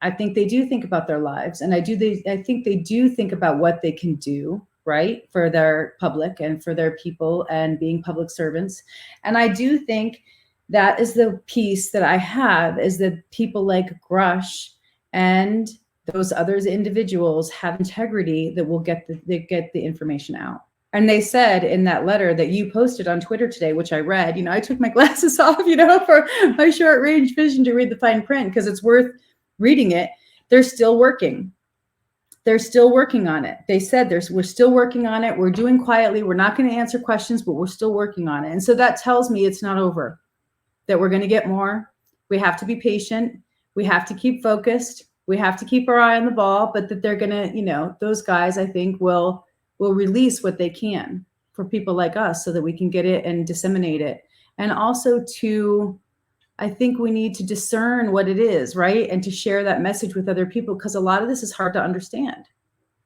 I think they do think about their lives, and I think they do think about what they can do right for their public and for their people and being public servants. And I do think that is the piece that I have, is that people like Grush and those others individuals have integrity that will get the information out. And they said in that letter that you posted on Twitter today, which I read, I took my glasses off, for my short range vision to read the fine print, because it's worth reading it. They're still working. They're still working on it. They said we're still working on it. We're doing quietly. We're not going to answer questions, but we're still working on it. And so that tells me it's not over, that we're going to get more. We have to be patient. We have to keep focused. We have to keep our eye on the ball, but that they're going to, those guys, I think, will release what they can for people like us so that we can get it and disseminate it. And also I think we need to discern what it is, right? And to share that message with other people, because a lot of this is hard to understand.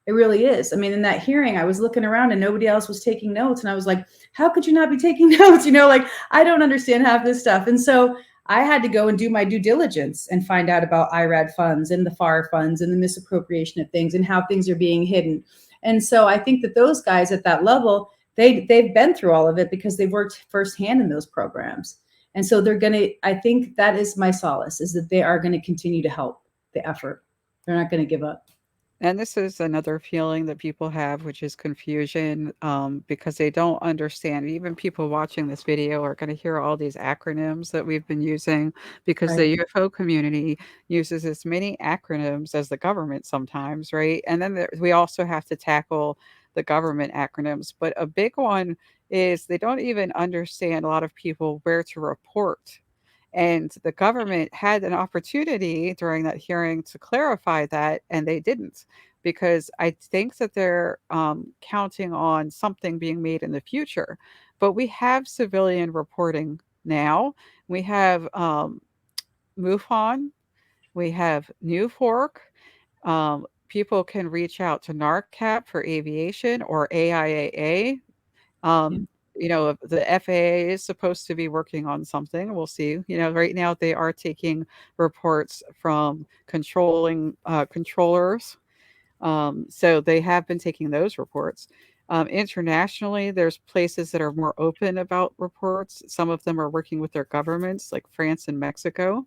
It really is. I mean, in that hearing, I was looking around and nobody else was taking notes. And I was like, how could you not be taking notes? Like, I don't understand half this stuff. And so I had to go and do my due diligence and find out about IRAD funds and the FAR funds and the misappropriation of things and how things are being hidden. And so I think that those guys at that level, they've been through all of it because they've worked firsthand in those programs. And so I think that is my solace, is that they are going to continue to help the effort. They're not going to give up. And this is another feeling that people have, which is confusion, because they don't understand. Even people watching this video are going to hear all these acronyms that we've been using because the Right. UFO community uses as many acronyms as the government sometimes, right? And then we also have to tackle the government acronyms. But a big one is they don't even understand, a lot of people, where to report. And the government had an opportunity during that hearing to clarify that, and they didn't, because I think that they're counting on something being made in the future. But we have civilian reporting now. We have MUFON, we have New Fork. People can reach out to NARCAP for aviation or AIAA. Yeah. um, the FAA is supposed to be working on something. We'll see. Right now they are taking reports from controllers. So they have been taking those reports. Internationally, there's places that are more open about reports. Some of them are working with their governments, like France and Mexico.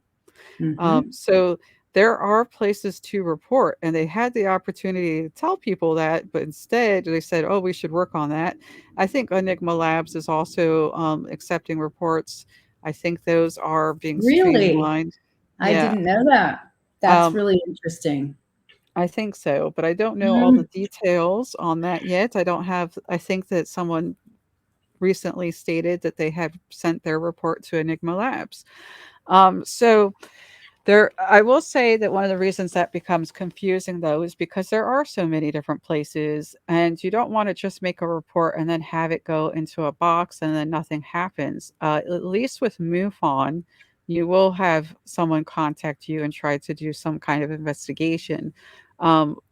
Hmm. So there are places to report, and they had the opportunity to tell people that, but instead they said, "Oh, we should work on that." I think Enigma Labs is also accepting reports. I think those are being Really? streamlined. I Yeah, didn't know that. That's um, really interesting. I think so, but I don't know all the Mm. details on that yet. I don't have. I think that someone recently stated that they have sent their report to Enigma Labs. So There I will say that one of the reasons that becomes confusing, though, is because there are so many different places, and you don't wanna just make a report and then have it go into a box and then nothing happens. At least with MUFON, you will have someone contact you and try to do some kind of investigation.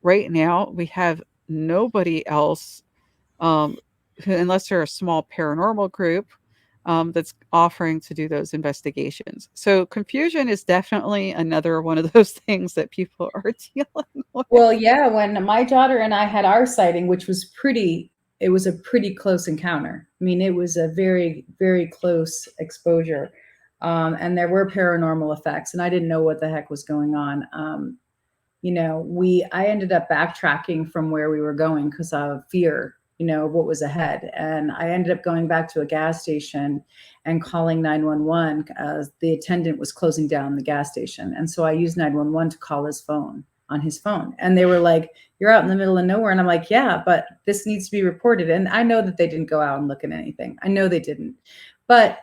Right now, we have nobody else, um, unless they're a small paranormal group, that's offering to do those investigations. So confusion is definitely another one of those things that people are dealing with. Well, yeah, when my daughter and I had our sighting, which was it was a pretty close encounter. I mean, it was a very, very close exposure. And there were paranormal effects, and I didn't know what the heck was going on. I ended up backtracking from where we were going because of fear, of what was ahead. And I ended up going back to a gas station and calling 911 as the attendant was closing down the gas station. And so I used 911 to call his phone on his phone. And they were like, "You're out in the middle of nowhere." And I'm like, "Yeah, but this needs to be reported." And I know that they didn't go out and look at anything. I know they didn't. But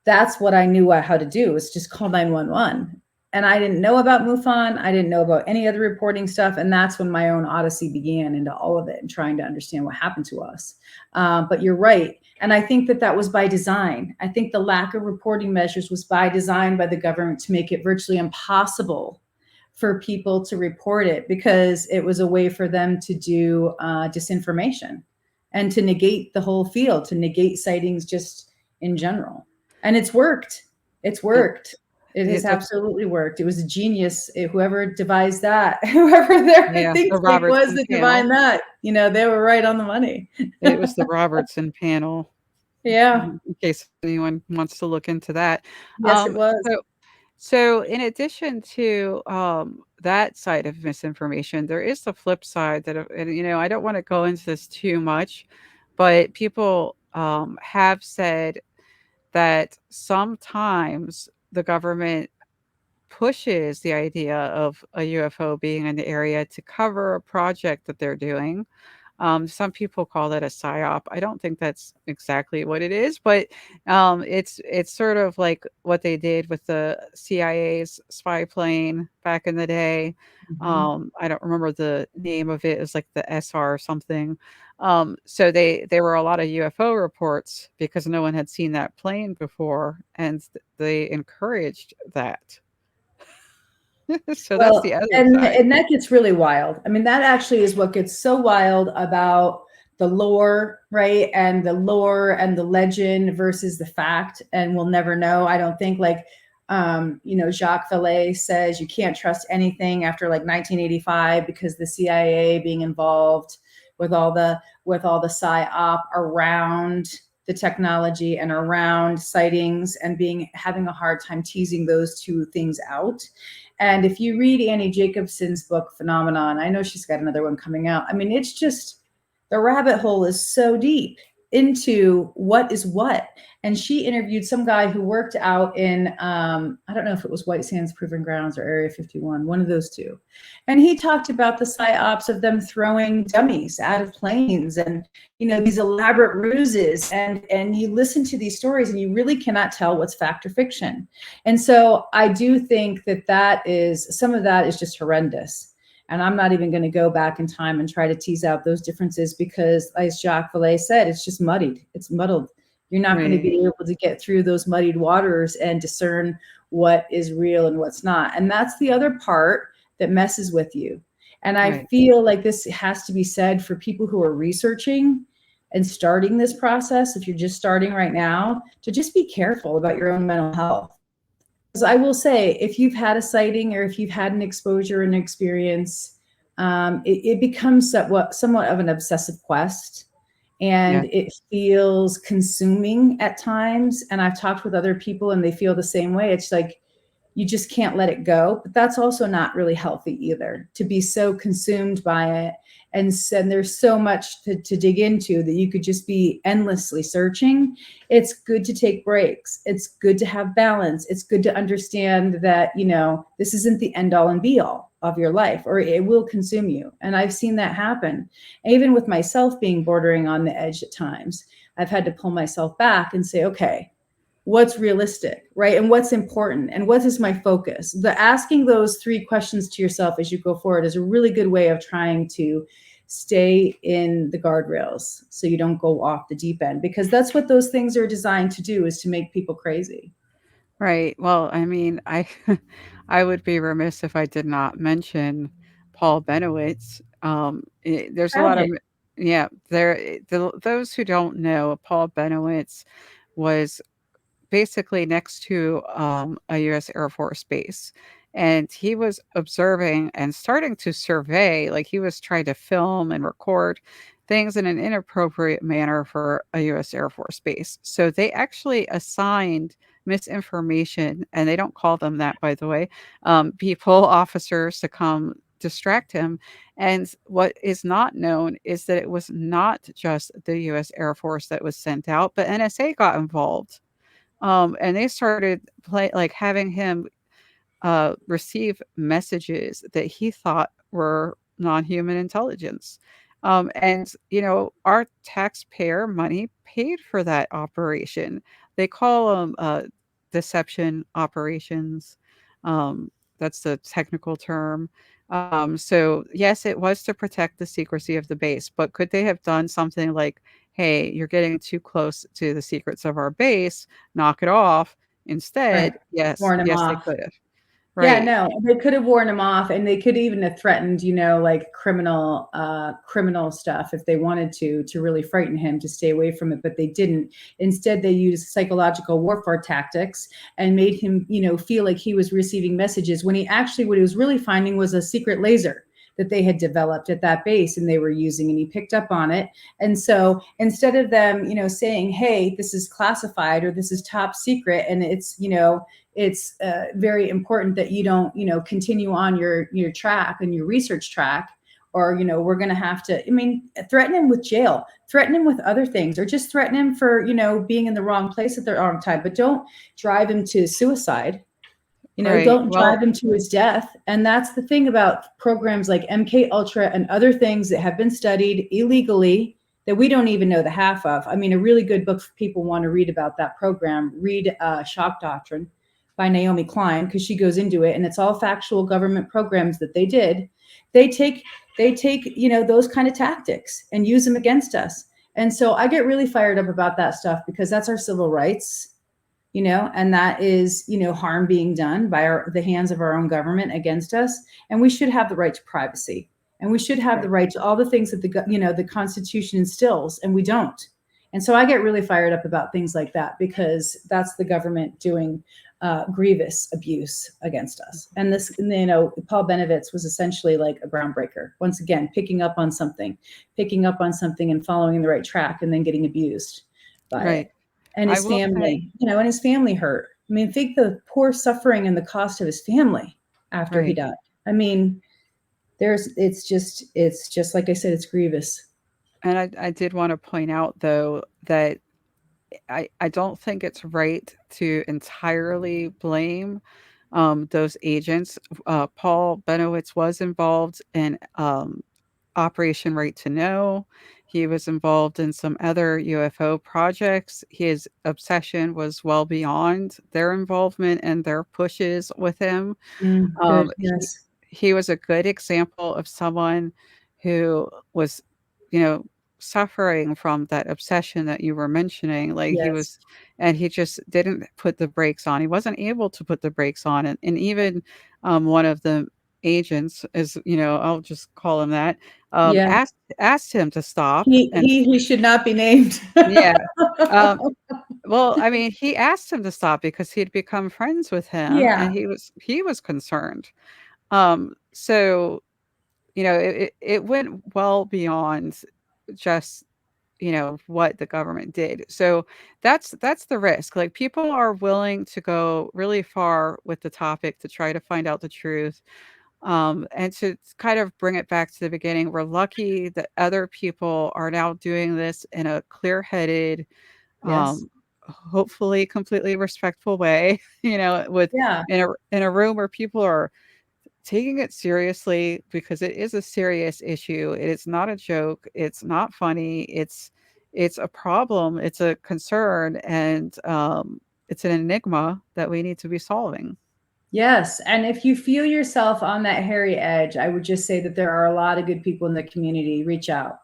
that's what I knew how to do, was just call 911. And I didn't know about MUFON. I didn't know about any other reporting stuff. And that's when my own odyssey began into all of it and trying to understand what happened to us. But you're right. And I think that that was by design. I think the lack of reporting measures was by design by the government to make it virtually impossible for people to report it, because it was a way for them to do disinformation and to negate the whole field, to negate sightings just in general. And it's worked. It's It worked. It has it the absolutely worked. It was a genius. Whoever devised that, whoever their Yeah, think the tank was Robertson that panel. divined that, they were right on the money. It was the Robertson panel, Yeah. in case anyone wants to look into that. Yes, it Um, was. so so in addition to, that side of misinformation, there is the flip side that and, I don't wanna go into this too much, but people, have said that sometimes the government pushes the idea of a UFO being in the area to cover a project that they're doing. Some people call that a psyop. I don't think that's exactly what it is, but it's sort of like what they did with the CIA's spy plane back in the day. Mhm. I don't remember the name of it. It was like the SR or something. So there were a lot of UFO reports because no one had seen that plane before, and they encouraged that. So that's Well, the other and side. and that gets really wild. I mean, that actually is what gets so wild about the lore, right? And the lore and the legend versus the fact, and we'll never know. I don't think, like, Jacques Vallée says you can't trust anything after like 1985 because the CIA being involved with all the psyop around the technology and around sightings and having a hard time teasing those two things out. And if you read Annie Jacobson's book Phenomenon, I know she's got another one coming out. I mean, it's just, the rabbit hole is so deep into what is what. And she interviewed some guy who worked out in, I don't know if it was White Sands Proving Grounds or Area 51, one of those two. And he talked about the psyops of them throwing dummies out of planes and, you know, these elaborate ruses. And you listen to these stories and you really cannot tell what's fact or fiction. And so I do think some of that is just horrendous. And I'm not even going to go back in time and try to tease out those differences because, as Jacques Vallée said, it's just muddied. It's muddled. You're not going to be able to get through those muddied waters and discern what is real and what's not. And that's the other part that messes with you. And I feel like this has to be said for people who are researching and starting this process. If you're just starting right now, to just be careful about your own mental health. Because I will say, if you've had a sighting or if you've had an exposure and experience, it becomes somewhat of an obsessive quest, and it feels consuming at times. And I've talked with other people and they feel the same way. It's like, you just can't let it go. But that's also not really healthy either, to be so consumed by it. And there's so much to dig into that you could just be endlessly searching. It's good to take breaks. It's good to have balance. It's good to understand that, you know, this isn't the end all and be all of your life, or it will consume you. And I've seen that happen. Even with myself being bordering on the edge at times, I've had to pull myself back and say, okay, what's realistic, right? And what's important, and what is my focus? Asking those 3 questions to yourself as you go forward is a really good way of trying to stay in the guardrails so you don't go off the deep end, because that's what those things are designed to do, is to make people crazy. Right. Well, I mean, I I would be remiss if I did not mention Paul Benowitz. There's a lot of, Tragic. yeah, those who don't know, Paul Benowitz was basically next to a U.S. Air Force base. And he was observing and starting to survey, like he was trying to film and record things in an inappropriate manner for a U.S. Air Force base. So they actually assigned misinformation, and they don't call them that, by the way, officers to come distract him. And what is not known is that it was not just the U.S. Air Force that was sent out, but NSA got involved. And they started having him receive messages that he thought were non-human intelligence. And, you know, our taxpayer money paid for that operation. They call them deception operations. That's the technical term. So, yes, it was to protect the secrecy of the base, but could they have done something like, hey, you're getting too close to the secrets of our base, knock it off? Right. Instead, yes, Warn him yes, they off. could have. Yeah, Right, no, they could have warned him off, and they could even have threatened, you know, like criminal stuff if they wanted to really frighten him to stay away from it, but they didn't. Instead, they used psychological warfare tactics and made him, you know, feel like he was receiving messages when what he was really finding was a secret laser that they had developed at that base and they were using, and he picked up on it. And so instead of them, you know, saying, hey, this is classified or this is top secret, and it's, you know, it's very important that you don't, you know, continue on your track and your research track, or, you know, we're going to have to, I mean, threaten him with jail, threaten him with other things, or just threaten him for, you know, being in the wrong place at the wrong time, but don't drive him to suicide. You know, right. don't drive Well, him to his death. And that's the thing about programs like MK Ultra and other things that have been studied illegally that we don't even know the half of. I mean, a really good book for people who want to read about that program, read Shock Doctrine by Naomi Klein, because she goes into it, and it's all factual government programs that they did. They take, you know, those kind of tactics and use them against us. And so I get really fired up about that stuff, because that's our civil rights, you know, and that is, you know, harm being done by the hands of our own government against us. And we should have the right to privacy, and we should have the right to all the things that the Constitution instills, and we don't. And so I get really fired up about things like that, because that's the government doing grievous abuse against us. And this, you know, Paul Benowitz was essentially like a groundbreaker. Once again, picking up on something and following the right track, and then getting abused by Right. it. And I his will say, family, and his family hurt. I mean, think the poor suffering and the cost of his family after he right. died. I mean, it's just like I said, it's grievous. And I did want to point out though that I don't think it's right to entirely blame those agents. Paul Benowitz was involved in Operation Right to Know. He was involved in some other UFO projects. His obsession was well beyond their involvement and their pushes with him. Good. He Yes. he was a good example of someone who was, you know, suffering from that obsession that you were mentioning. Like he Yes. was, and he just didn't put the brakes on. He wasn't able to put the brakes on, and even one of the agents is, I'll just call him that, Yeah. asked him to stop, He and he he should not be named. yeah. Um, well, I mean, he asked him to stop because he'd become friends with him, Yeah. and he was concerned. So, it went well beyond just, what the government did. So that's the risk. Like people are willing to go really far with the topic to try to find out the truth. And to kind of bring it back to the beginning, we're lucky that other people are now doing this in a clear-headed, Yes. um, hopefully completely respectful way, with Yeah. in a room where people are taking it seriously because it is a serious issue. It is not a joke. It's not funny. It's a problem. It's a concern, and it's an enigma that we need to be solving. Yes. And if you feel yourself on that hairy edge, I would just say that there are a lot of good people in the community. Reach out.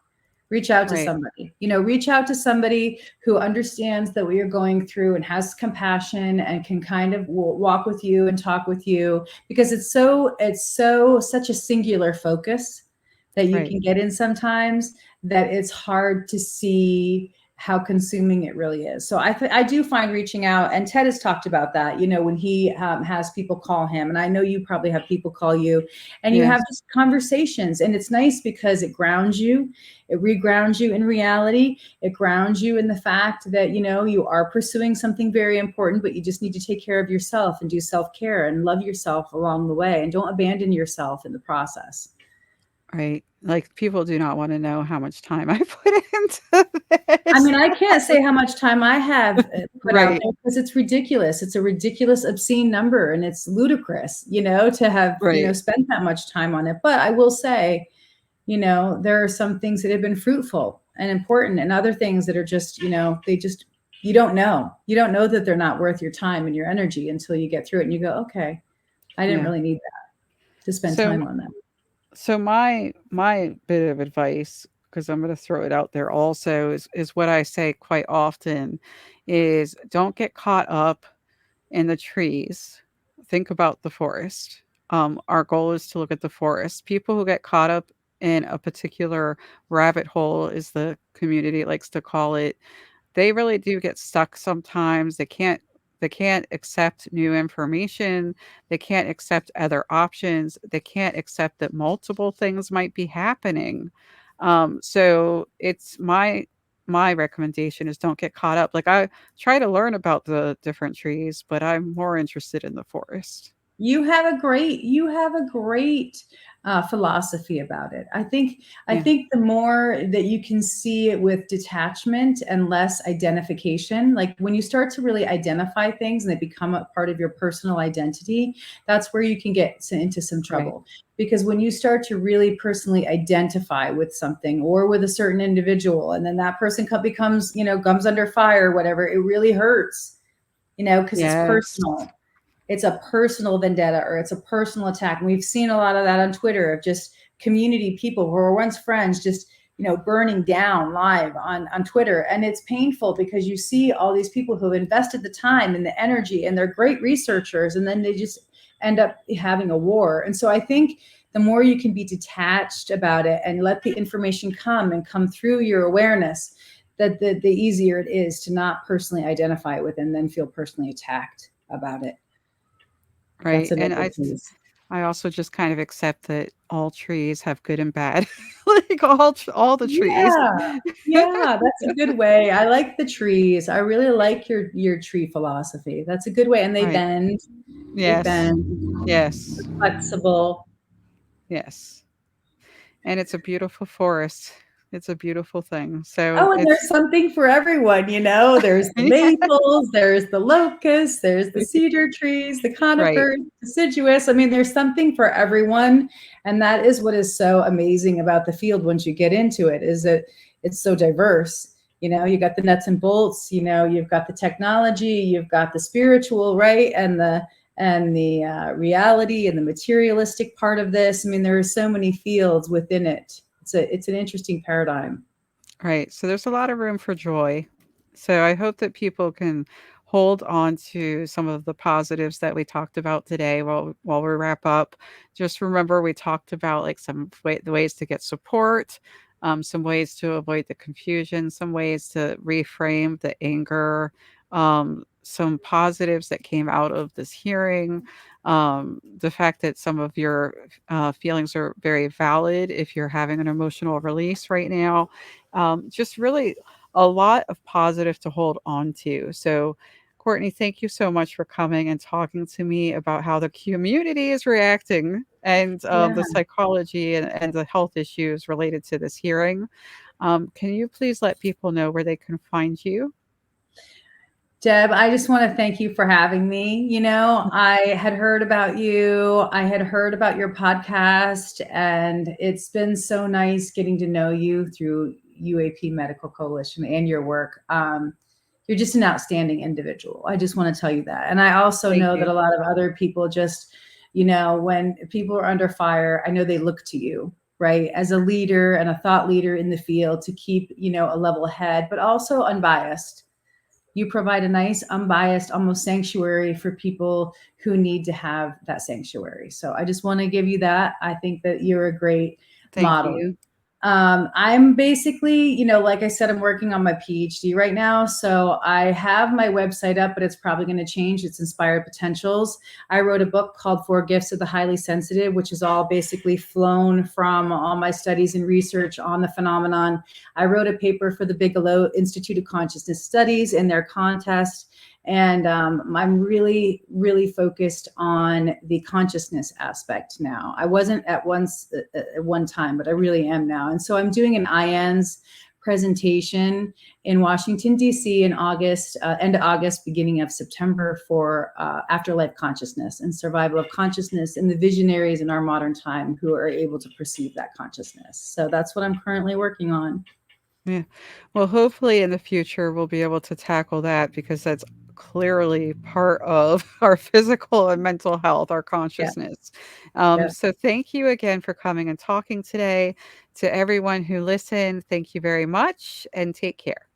Reach out to Right. somebody. Reach out to somebody who understands that what you're going through and has compassion and can kind of walk with you and talk with you, because it's such a singular focus that you Right. can get in sometimes, that it's hard to see how consuming it really is. So I do find reaching out, and Ted has talked about that, when he has people call him, and I know you probably have people call you, and you have Yes. just conversations, and it's nice because it grounds you, it regrounds you in reality, it grounds you in the fact that, you are pursuing something very important, but you just need to take care of yourself and do self-care and love yourself along the way, and don't abandon yourself in the process. Right. Like people do not want to know how much time I put into I this. mean, I can't say how much time I have put out Right. there because it's ridiculous. It's a ridiculous, obscene number, and it's ludicrous, to have, Right. spent that much time on it. But I will say, there are some things that have been fruitful and important, and other things that are just, they just, you don't know. You don't know that they're not worth your time and your energy until you get through it and you go, okay, I didn't Yeah. really need that to spend So time on that. so my bit of advice, because I'm going to throw it out there also, is what I say quite often is don't get caught up in the trees. Think about the forest. Our goal is to look at the forest. People who get caught up in a particular rabbit hole, is the community likes to call it, they really do get stuck sometimes. They can't accept new information. They can't accept other options. They can't accept that multiple things might be happening. So it's my recommendation is don't get caught up. Like I try to learn about the different trees, but I'm more interested in the forest. You have a great philosophy about it. I Yeah. think the more that you can see it with detachment and less identification, like when you start to really identify things and they become a part of your personal identity, that's where you can get into some Right. trouble. Because when you start to really personally identify with something or with a certain individual, and then that person becomes, comes under fire, or whatever, it really hurts, because it's Yes. personal. It's a personal vendetta, or it's a personal attack. And we've seen a lot of that on Twitter, of just community people who were once friends just, burning down live on Twitter. And it's painful because you see all these people who have invested the time and the energy, and they're great researchers, and then they just end up having a war. And so I think the more you can be detached about it and let the information come and come through your awareness, that the easier it is to not personally identify with and then feel personally attacked about it. That's Right. And another I piece. I also just kind of accept that all trees have good and bad, like all the trees. Yeah. Yeah, that's a good way. I like the trees. I really like your tree philosophy. That's a good way. And they Right. bend. They Yes. bend. Yes. They're flexible. Yes. And it's a beautiful forest. It's a beautiful thing. So Oh, and there's it's something for everyone, you know? There's the maples, there's the locusts, there's the cedar trees, the right. conifers, deciduous. I mean, there's something for everyone, and that is what is so amazing about the field once you get into it, is that it's so diverse. You know, you got the nuts and bolts, you know, you've got the technology, you've got the spiritual, right? And the reality and the materialistic part of this. I mean, there are so many fields within it. It's an interesting paradigm. Right. So there's a lot of room for joy. So I hope that people can hold on to some of the positives that we talked about today while we wrap up. Just remember we talked about like the ways to get support, some ways to avoid the confusion, some ways to reframe the anger, some positives that came out of this hearing. The fact that some of your feelings are very valid if you're having an emotional release right now, just really a lot of positive to hold on to. So, Courtney, thank you so much for coming and talking to me about how the community is reacting and Yeah. the psychology and the health issues related to this hearing. Can you please let people know where they can find you? Deb, I just want to thank you for having me. You know, I had heard about you, I had heard about your podcast, and it's been so nice getting to know you through UAP Medical Coalition and your work. You're just an outstanding individual. I just want to tell you that. And I also Thank know that you. a lot of other people just, you know, when people are under fire, I know they look to you, right, as a leader and a thought leader in the field to keep, you know, a level head, but also unbiased. You provide a nice, unbiased, almost sanctuary for people who need to have that sanctuary. So I just want to give you that. I think that you're a great Thank model. you. I'm basically, you know, like I said, I'm working on my PhD right now. So I have my website up, but it's probably going to change. It's Inspired Potentials. I wrote a book called Four Gifts of the Highly Sensitive, which is all basically flown from all my studies and research on the phenomenon. I wrote a paper for the Bigelow Institute of Consciousness Studies in their contest. And I'm really, really focused on the consciousness aspect now. I wasn't at one time, but I really am now. And so I'm doing an IANS presentation in Washington, D.C. in August, end of August, beginning of September, for afterlife consciousness and survival of consciousness and the visionaries in our modern time who are able to perceive that consciousness. So that's what I'm currently working on. Yeah. Well, hopefully in the future we'll be able to tackle that because that's clearly part of our physical and mental health, our Yeah. consciousness. Yeah. So thank you again for coming and talking today. To everyone who listened, thank you very much and take care.